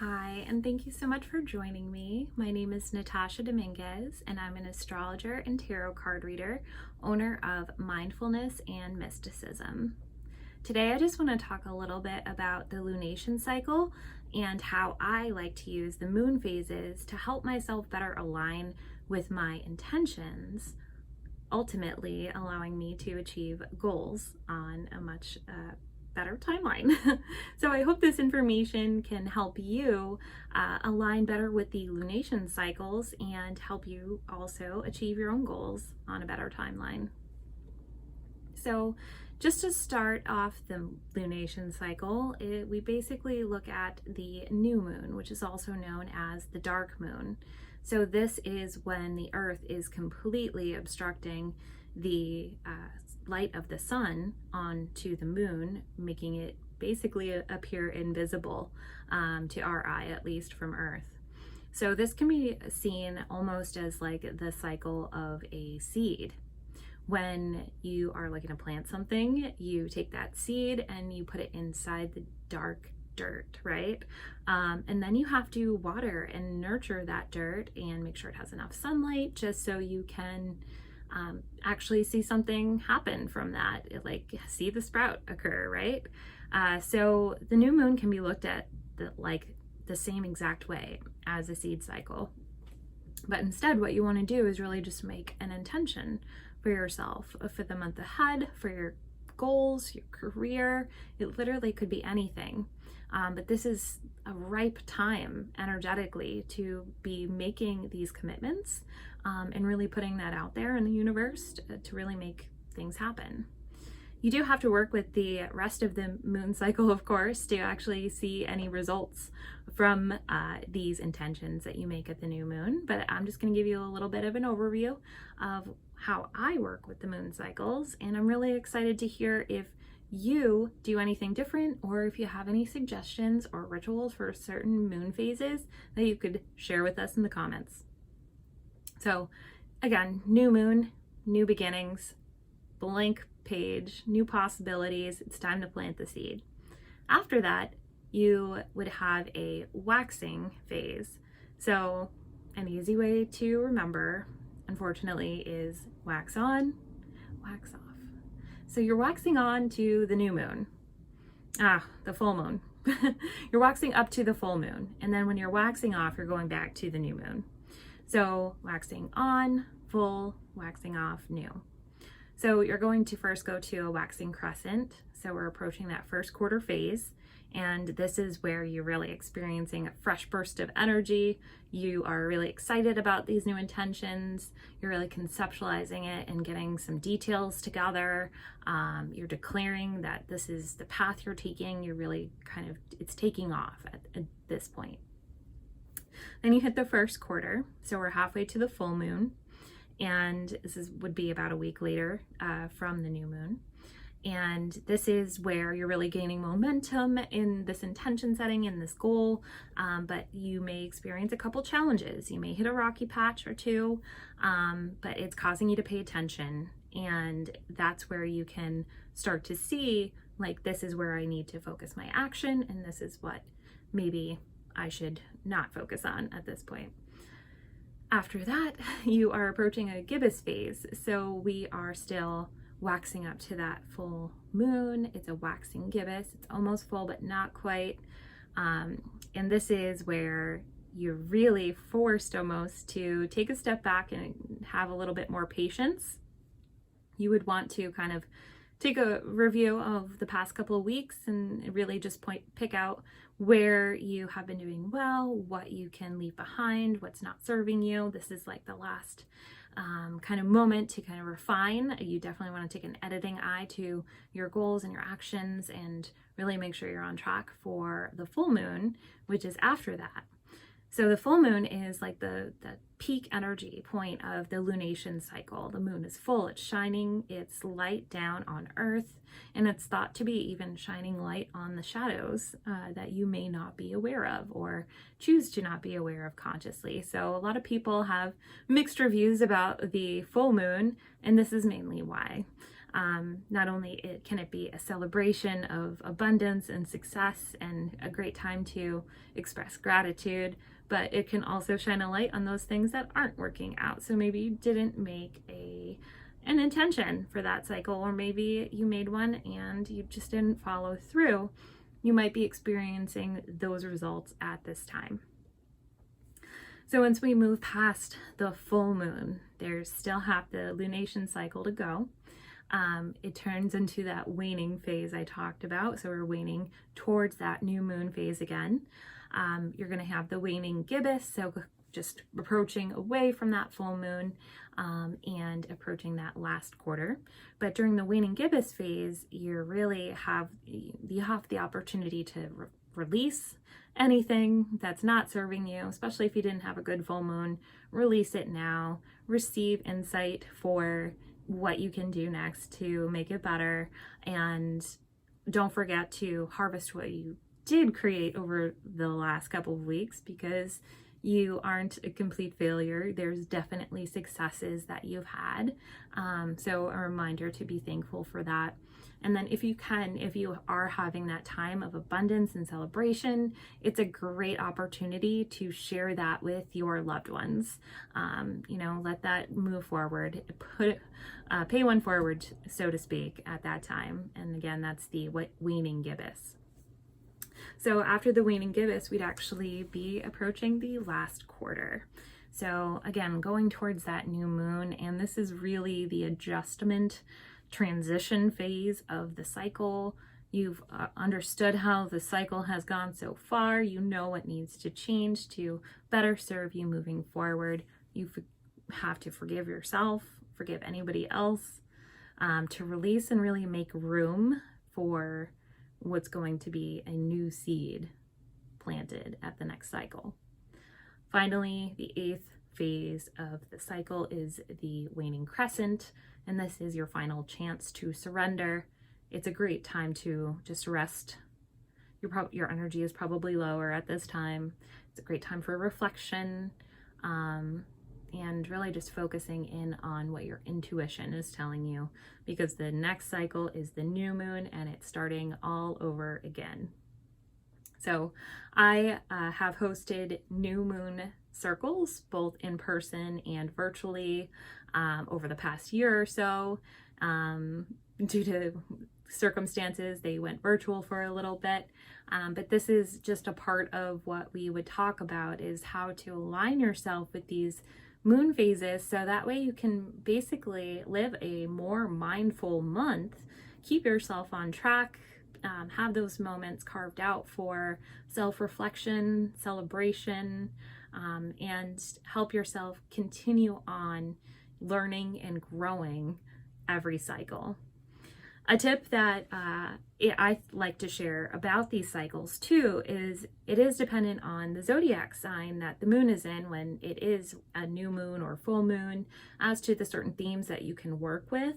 Hi, and thank you so much for joining me. My name is Natasha Dominguez, and I'm an astrologer and tarot card reader, owner of Mindfulness and Mysticism. Today, I just want to talk a little bit about the lunation cycle and how I like to use the moon phases to help myself better align with my intentions, ultimately allowing me to achieve goals on a much better timeline. So I hope this information can help you align better with the lunation cycles and help you also achieve your own goals on a better timeline. So just to start off the lunation cycle, we basically look at the new moon, which is also known as the dark moon. So this is when the earth is completely obstructing the light of the sun onto the moon, making it basically appear invisible to our eye, at least from Earth. So this can be seen almost as like the cycle of a seed. When you are looking to plant something, you take that seed and you put it inside the dark dirt, right? And then you have to water and nurture that dirt and make sure it has enough sunlight just so you can actually see something happen from that, like see the sprout occur, right? So the new moon can be looked at the same exact way as a seed cycle. But instead, what you want to do is really just make an intention for yourself, for the month ahead, for your goals, your career. It literally could be anything. But this is a ripe time energetically to be making these commitments and really putting that out there in the universe to really make things happen. You do have to work with the rest of the moon cycle, of course, to actually see any results from these intentions that you make at the new moon. But I'm just going to give you a little bit of an overview of how I work with the moon cycles. And I'm really excited to hear if you do anything different or if you have any suggestions or rituals for certain moon phases that you could share with us in the comments. So again, new moon, new beginnings, blank page, new possibilities. It's time to plant the seed. After that, you would have a waxing phase. So an easy way to remember, unfortunately, is wax on, wax off. So you're waxing on to the new moon, the full moon. You're waxing up to the full moon. And then when you're waxing off, you're going back to the new moon. So waxing on, full, waxing off, new. So you're going to first go to a waxing crescent. So we're approaching that first quarter phase. And this is where you're really experiencing a fresh burst of energy. You are really excited about these new intentions. You're really conceptualizing it and getting some details together. You're declaring that this is the path you're taking. You're really it's taking off at this point. Then you hit the first quarter. So we're halfway to the full moon. And would be about a week later from the new moon. And this is where you're really gaining momentum in this intention setting, in this goal, but you may experience a couple challenges. You may hit a rocky patch or two, but it's causing you to pay attention. And that's where you can start to see, like, this is where I need to focus my action, and this is what maybe I should not focus on at this point. After that, you are approaching a gibbous phase. So we are still waxing up to that full moon. It's a waxing gibbous. It's almost full, but not quite. And this is where you're really forced almost to take a step back and have a little bit more patience. You would want to kind of take a review of the past couple of weeks and really just pick out where you have been doing well, what you can leave behind, what's not serving you. This is like the last kind of moment to kind of refine. You definitely want to take an editing eye to your goals and your actions and really make sure you're on track for the full moon, which is after that. So the full moon is like the peak energy point of the lunation cycle. The moon is full, it's shining its light down on Earth, and it's thought to be even shining light on the shadows that you may not be aware of or choose to not be aware of consciously. So a lot of people have mixed reviews about the full moon, and this is mainly why. Not only can it be a celebration of abundance and success and a great time to express gratitude, but it can also shine a light on those things that aren't working out. So maybe you didn't make an intention for that cycle, or maybe you made one and you just didn't follow through. You might be experiencing those results at this time. So once we move past the full moon, there's still half the lunation cycle to go. It turns into that waning phase I talked about. So we're waning towards that new moon phase again. You're going to have the waning gibbous, so just approaching away from that full moon and approaching that last quarter. But during the waning gibbous phase, you really have the opportunity to release anything that's not serving you, especially if you didn't have a good full moon. Release it now. Receive insight for what you can do next to make it better, and don't forget to harvest what you did create over the last couple of weeks, because you aren't a complete failure. There's definitely successes that you've had. So a reminder to be thankful for that. And then if you are having that time of abundance and celebration, it's a great opportunity to share that with your loved ones. Let that move forward, pay one forward, so to speak, at that time. And again, that's the waning gibbous. So after the waning gibbous, we'd actually be approaching the last quarter. So again, going towards that new moon, and this is really the adjustment transition phase of the cycle. You've understood how the cycle has gone so far. You know what needs to change to better serve you moving forward. You have to forgive yourself, forgive anybody else, to release and really make room for what's going to be a new seed planted at the next cycle. Finally, the 8th phase of the cycle is the waning crescent, and this is your final chance to surrender. It's a great time to just rest. Your energy is probably lower at this time. It's a great time for reflection, and really just focusing in on what your intuition is telling you, because the next cycle is the new moon and it's starting all over again. So I have hosted new moon circles, both in person and virtually, over the past year or so. Due to circumstances, they went virtual for a little bit. But this is just a part of what we would talk about, is how to align yourself with these moon phases, so that way you can basically live a more mindful month, keep yourself on track, have those moments carved out for self-reflection, celebration, and help yourself continue on learning and growing every cycle. A tip that I like to share about these cycles too is it is dependent on the zodiac sign that the moon is in when it is a new moon or full moon, as to the certain themes that you can work with.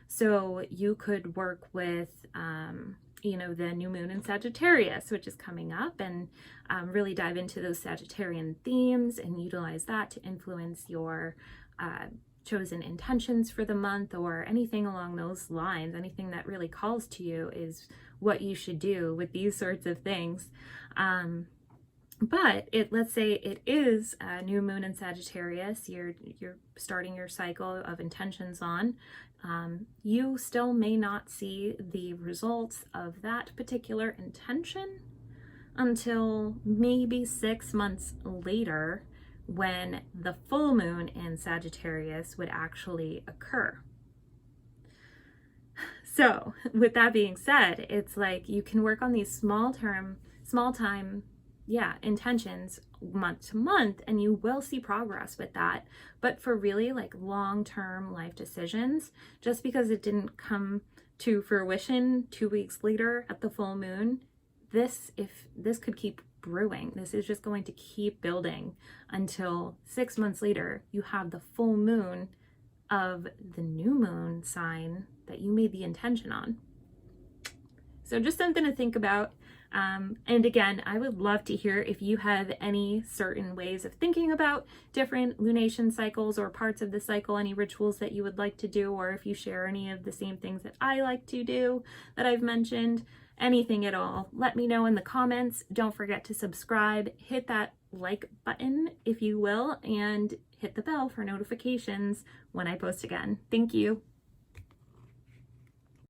So you could work with the new moon in Sagittarius, which is coming up, and really dive into those Sagittarian themes and utilize that to influence your chosen intentions for the month, or anything along those lines. Anything that really calls to you is what you should do with these sorts of things. But let's say it is a new moon in Sagittarius, you're starting your cycle of intentions on, you still may not see the results of that particular intention until maybe 6 months later, when the full moon in Sagittarius would actually occur. So with that being said, it's like you can work on these small time intentions month to month, and you will see progress with that. But for really like long-term life decisions, just because it didn't come to fruition 2 weeks later at the full moon, this could keep brewing. This is just going to keep building until 6 months later you have the full moon of the new moon sign that you made the intention on. So just something to think about. And again, I would love to hear if you have any certain ways of thinking about different lunation cycles or parts of the cycle, any rituals that you would like to do, or if you share any of the same things that I like to do that I've mentioned, anything at all. Let me know in the comments. Don't forget to subscribe, hit that like button if you will, and hit the bell for notifications when I post again. Thank you.